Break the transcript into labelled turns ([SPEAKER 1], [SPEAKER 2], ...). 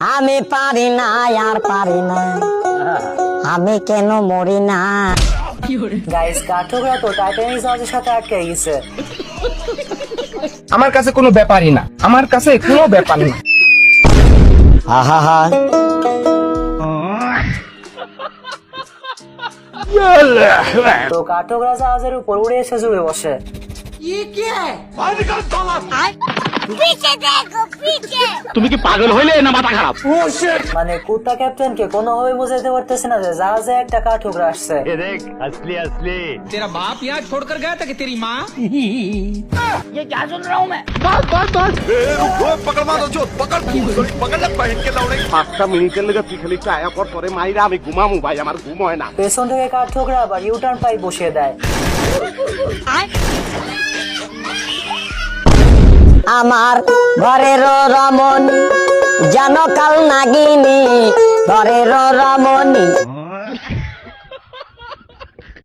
[SPEAKER 1] আমি পারি না আর পারি না, আমি কেন মরি না।
[SPEAKER 2] গাইস কাঠঠোকরা তো টাইটানিক জাহাজের সাথে আটকে গেছে।
[SPEAKER 3] আমার কাছে কোনো ব্যাপারই না, আমার কাছে কোনো ব্যাপার না।
[SPEAKER 1] আহা হা
[SPEAKER 2] তো কাঠঠোকরা জাহাজের উপর উড়ে এসে জুড়ে বসে।
[SPEAKER 4] তুমি কি পাগল হইলে না মাথা খারাপ?
[SPEAKER 2] মানে কুত্তা ক্যাপ্টেনকে কোনোভাবে বোঝাইতে পারতেছে না যে জাহাজে একটা কাঠঠোকরা আসছে।
[SPEAKER 4] দেখ असली असली
[SPEAKER 5] तेरा बाप यहाँ छोड़कर गया था कि तेरी माँ?
[SPEAKER 4] পাঁচটা মিনিটের লেগে তুই খালি চায়া পর পরে মাইরা আমি ঘুমামু ভাই, আমার ঘুম হয় না।
[SPEAKER 2] পেছন থেকে কাঠঠোকরা আবার ইউটার্ন পাইপ বসিয়ে দেয়।
[SPEAKER 1] আমার ঘরের রমণ যেন কাল নাগিনী, ঘরের রমণী